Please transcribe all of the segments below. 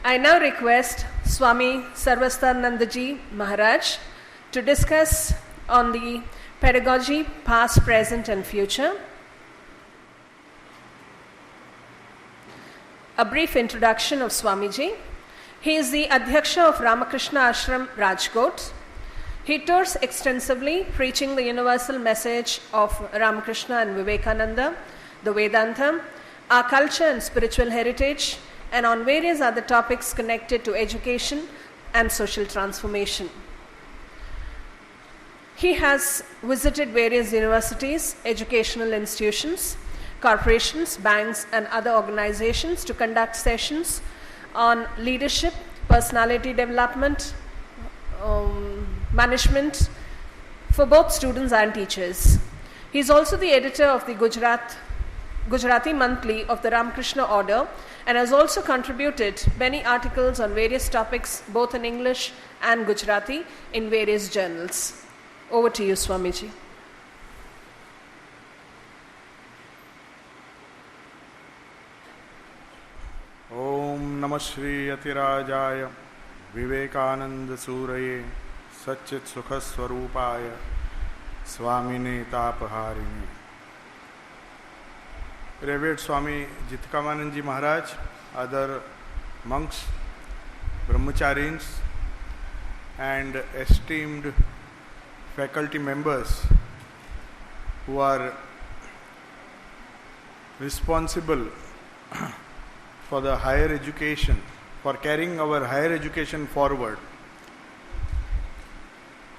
I now request Swami Sarvasthanandaji Maharaj to discuss on the pedagogy, past, present and future. A brief introduction of Swamiji. He is the Adhyaksha of Ramakrishna Ashram, Rajkot. He tours extensively, preaching the universal message of Ramakrishna and Vivekananda, the Vedanta, our culture and spiritual heritage, and on various other topics connected to education and social transformation. He has visited various universities, educational institutions, corporations, banks, and other organizations to conduct sessions on leadership, personality development, management for both students and teachers. He is also the editor of the Gujarati Monthly of the Ramakrishna Order and has also contributed many articles on various topics both in English and Gujarati in various journals. Over to you, Swamiji. Om Namah Shri Atirajaya Vivekananda Suraye Satchit Sukha Swarupaya Swamine Tapaharini. Revered Swami Vivekananda Maharaj, other monks, brahmacharis, and esteemed faculty members who are responsible for the higher education, for carrying our higher education forward.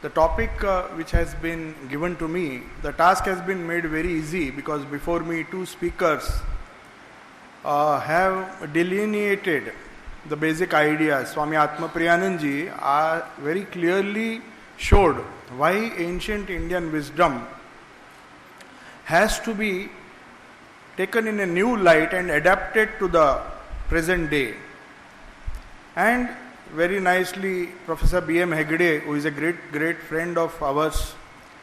The topic which has been given to me, the task has been made very easy because before me two speakers have delineated the basic ideas. Swami Atmapriyananji very clearly showed why ancient Indian wisdom has to be taken in a new light and adapted to the present day. And very nicely, Professor B.M. Hegde, who is a great friend of ours,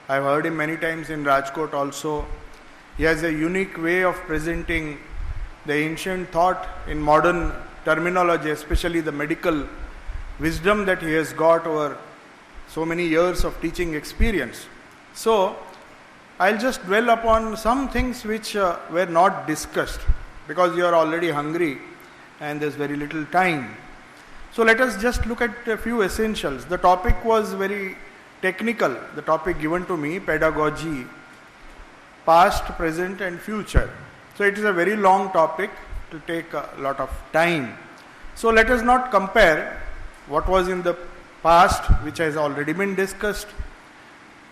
I've heard him many times in Rajkot also. He has a unique way of presenting the ancient thought in modern terminology, especially the medical wisdom that he has got over so many years of teaching experience. So, I'll just dwell upon some things which were not discussed because you are already hungry and there's very little time. So let us just look at a few essentials. The topic was very technical, the topic given to me, pedagogy, past, present and future. So it is a very long topic to take a lot of time. So let us not compare what was in the past, which has already been discussed,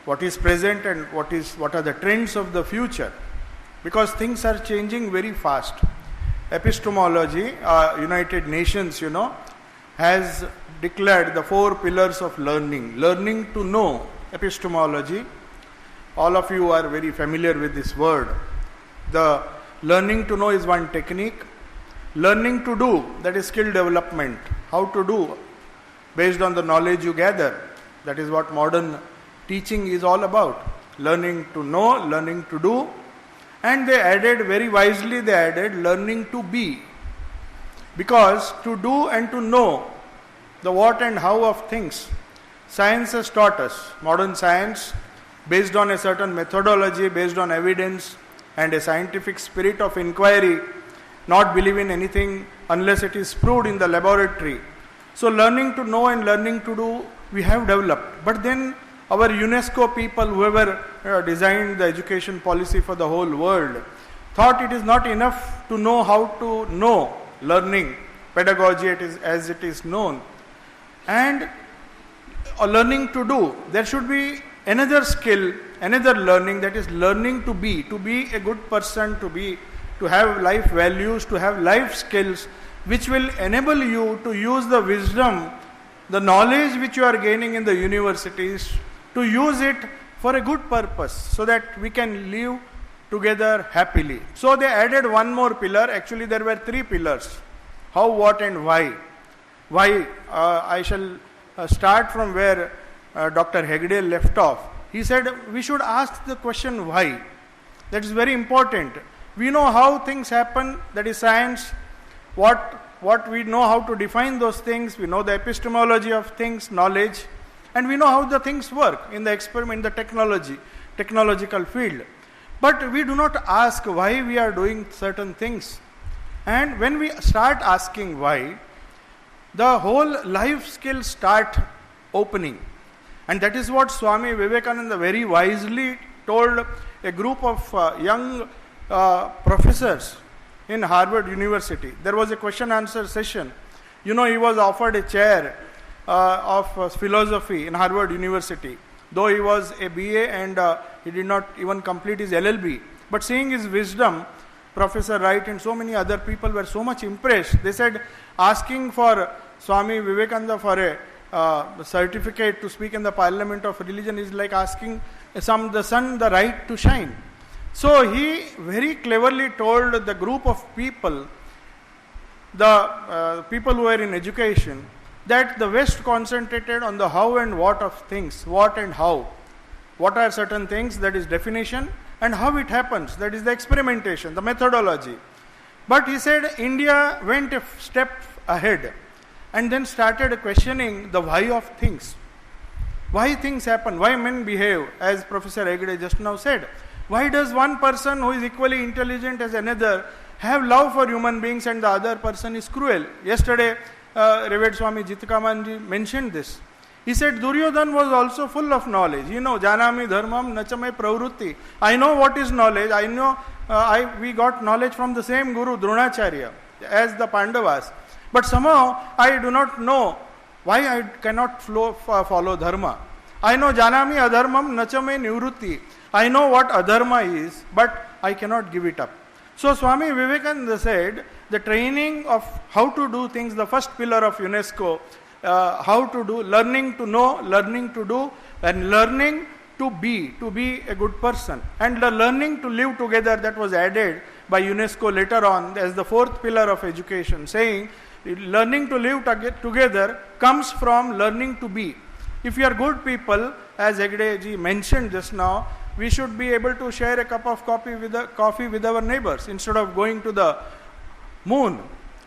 what is present and what are the trends of the future, because things are changing very fast. Epistemology, United Nations, has declared the 4 pillars of learning. Learning to know, epistemology. All of you are very familiar with this word. The learning to know is one technique. Learning to do, that is skill development. How to do based on the knowledge you gather. That is what modern teaching is all about. Learning to know, learning to do. And they added, very wisely they added, learning to be. Because to do and to know the what and how of things, science has taught us. Modern science, based on a certain methodology, based on evidence and a scientific spirit of inquiry, not believe in anything unless it is proved in the laboratory. So learning to know and learning to do, we have developed. But then our UNESCO people, whoever designed the education policy for the whole world, thought it is not enough to know how to know. Learning, pedagogy as it is known, and learning to do. There should be another skill, another learning, that is learning to be a good person, to have life values, to have life skills, which will enable you to use the wisdom, the knowledge which you are gaining in the universities, to use it for a good purpose, so that we can live together happily. So they added one more pillar. Actually there were 3 pillars. How, what and why. Why? I shall start from where Dr. Hegde left off. He said we should ask the question why. That is very important. We know how things happen, that is science, what what we know how to define those things, we know the epistemology of things, knowledge, and we know how the things work in the experiment, the technological field. But we do not ask why we are doing certain things. And when we start asking why, the whole life skills start opening. And that is what Swami Vivekananda very wisely told a group of young professors in Harvard University. There was a question answer session. He was offered a chair of philosophy in Harvard University, though he was a BA and he did not even complete his LLB. But seeing his wisdom, Professor Wright and so many other people were so much impressed. They said asking for Swami Vivekananda for a certificate to speak in the Parliament of Religion is like asking the sun the right to shine. So he very cleverly told the group of people, the people who were in education, that the West concentrated on the how and what of things, what and how. What are certain things, that is definition, and how it happens, that is the experimentation, the methodology. But he said India went a step ahead and then started questioning the why of things. Why things happen, why men behave, as Professor Hegde just now said. Why does one person who is equally intelligent as another have love for human beings and the other person is cruel? Yesterday, Revered Swami Jitkamanji mentioned this. He said Duryodhan was also full of knowledge. Janami dharmam nachame pravrutti. I know what is knowledge. I know we got knowledge from the same Guru Dronacharya as the Pandavas. But somehow I do not know why I cannot follow dharma. I know janami adharmam nachame nivrutti. I know what adharma is, but I cannot give it up. So Swami Vivekananda said the training of how to do things, the first pillar of UNESCO, how to do, learning to know, learning to do, and learning to be a good person. And the learning to live together, that was added by UNESCO later on as the fourth pillar of education, saying learning to live together comes from learning to be. If we are good people, as Hegde ji mentioned just now, we should be able to share a cup of coffee with our neighbors instead of going to the moon.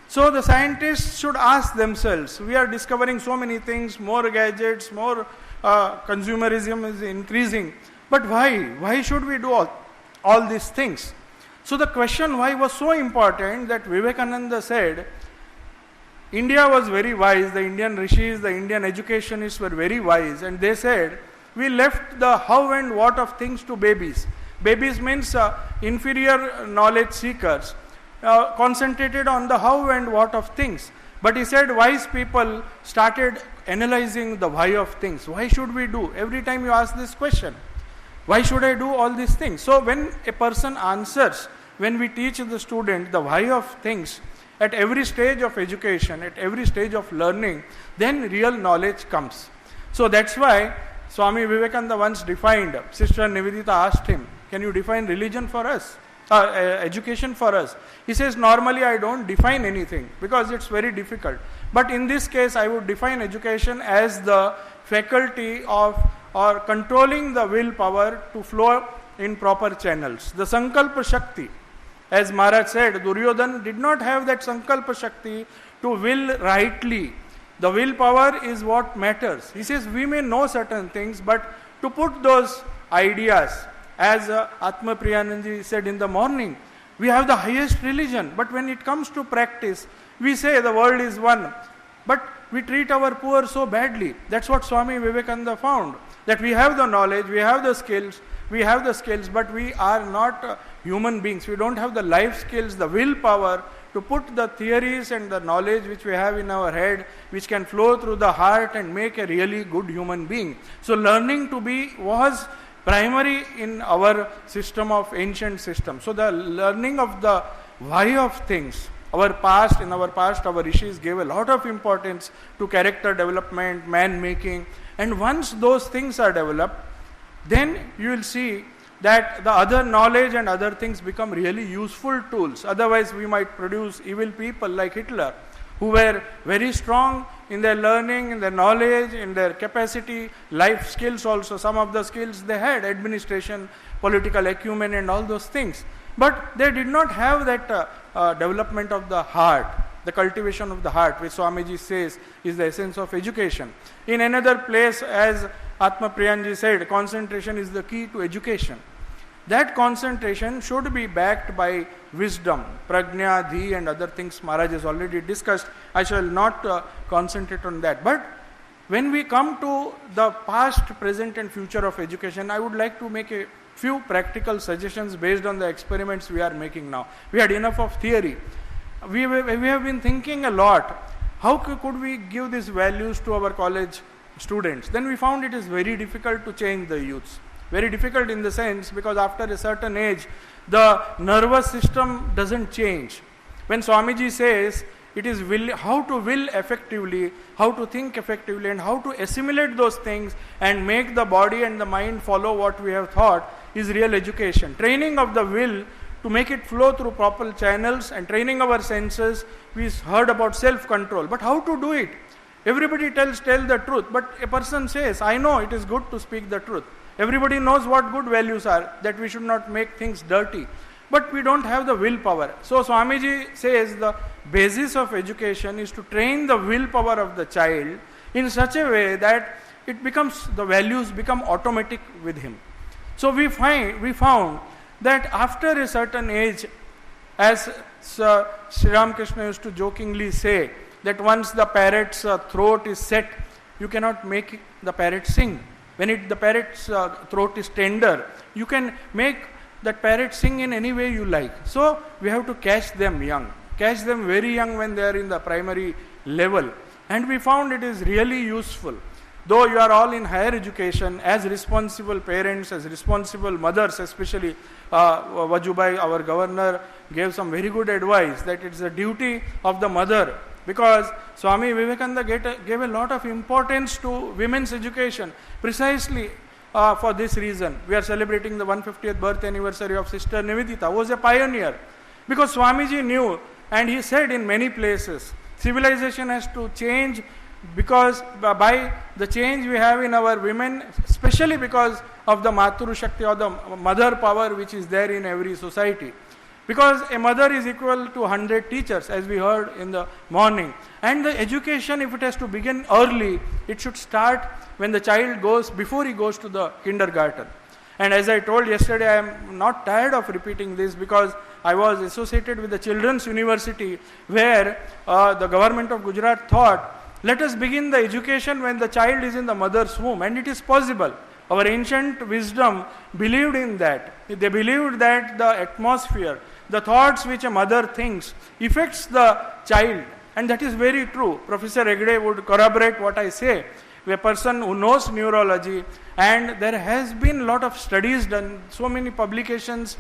So the scientists should ask themselves, we are discovering so many things, more gadgets, more consumerism is increasing, but why? Why should we do all these things? So the question why was so important that Vivekananda said, India was very wise, the Indian rishis, the Indian educationists were very wise, and they said, we left the how and what of things to babies. Babies means inferior knowledge seekers, concentrated on the how and what of things. But he said wise people started analyzing the why of things. Why should we do? Every time you ask this question, why should I do all these things? So when a person answers, when we teach the student the why of things, at every stage of education, at every stage of learning, then real knowledge comes. So that's why Swami Vivekananda once defined, Sister Nivedita asked him, can you define religion for us? Education for us? He says, normally I don't define anything because it's very difficult. But in this case, I would define education as the faculty of or controlling the willpower to flow in proper channels. The Sankalpa Shakti. As Maharaj said, Duryodhan did not have that Sankalpa Shakti to will rightly. The willpower is what matters. He says we may know certain things, but to put those ideas, as Atma Priyananji said in the morning, we have the highest religion, but when it comes to practice, we say the world is one, but we treat our poor so badly. That's what Swami Vivekananda found, that we have the knowledge, we have the skills, but we are not human beings. We don't have the life skills, the willpower to put the theories and the knowledge which we have in our head, which can flow through the heart and make a really good human being. So learning to be was primary in our system of ancient system. So the learning of the why of things, in our past, our rishis gave a lot of importance to character development, man making, and once those things are developed, then you will see that the other knowledge and other things become really useful tools. Otherwise we might produce evil people like Hitler, who were very strong in their learning, in their knowledge, in their capacity, life skills also. Some of the skills they had, administration, political acumen and all those things. But they did not have that development of the heart. the cultivation of the heart, which Swamiji says is the essence of education. In another place, as Atma Priyanji said, concentration is the key to education. That concentration should be backed by wisdom, prajna, dhi and other things Maharaj has already discussed. I shall not concentrate on that. But when we come to the past, present and future of education, I would like to make a few practical suggestions based on the experiments we are making now. We had enough of theory. We have been thinking a lot, how could we give these values to our college students? Then we found it is very difficult to change the youths. Very difficult in the sense because after a certain age, the nervous system doesn't change. When Swamiji says it is how to will effectively, how to think effectively and how to assimilate those things and make the body and the mind follow what we have thought is real education. Training of the will to make it flow through proper channels and training our senses. We heard about self-control, but how to do it? Everybody tell the truth, but a person says, I know it is good to speak the truth. Everybody knows what good values are, that we should not make things dirty. But we don't have the willpower. So Swamiji says the basis of education is to train the willpower of the child in such a way that the values become automatic with him. So we found that after a certain age, as Sri Ramakrishna used to jokingly say, that once the parrot's throat is set, you cannot make the parrot sing. When the parrot's throat is tender, you can make that parrot sing in any way you like. So we have to catch them young, catch them very young when they are in the primary level. And we found it is really useful. Though you are all in higher education, as responsible parents, as responsible mothers, especially Vajubai, our governor, gave some very good advice that it's the duty of the mother, because Swami Vivekananda gave a lot of importance to women's education precisely for this reason. We are celebrating the 150th birth anniversary of Sister Nivedita, who was a pioneer. Because Swamiji knew, and he said in many places, civilization has to change because by the change we have in our women, especially because of the Matru Shakti or the mother power which is there in every society. Because a mother is equal to 100 teachers, as we heard in the morning. And the education, if it has to begin early, it should start when the child before he goes to the kindergarten. And as I told yesterday, I am not tired of repeating this because I was associated with the Children's University where the government of Gujarat thought, let us begin the education when the child is in the mother's womb, and it is possible. Our ancient wisdom believed in that. They believed that the atmosphere, the thoughts which a mother thinks, affects the child. And that is very true. Professor Hegde would corroborate what I say. A person who knows neurology, and there has been a lot of studies done, so many publications,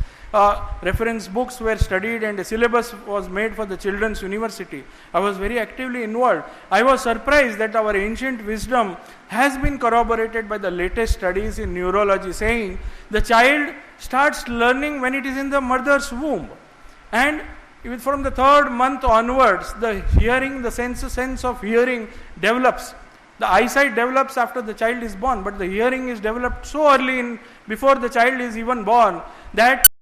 reference books were studied and a syllabus was made for the Children's University. I was very actively involved. I was surprised that our ancient wisdom has been corroborated by the latest studies in neurology, saying the child starts learning when it is in the mother's womb. And even from the 3rd month onwards, the hearing, the sense of hearing develops. The eyesight develops after the child is born, but the hearing is developed so early before the child is even born that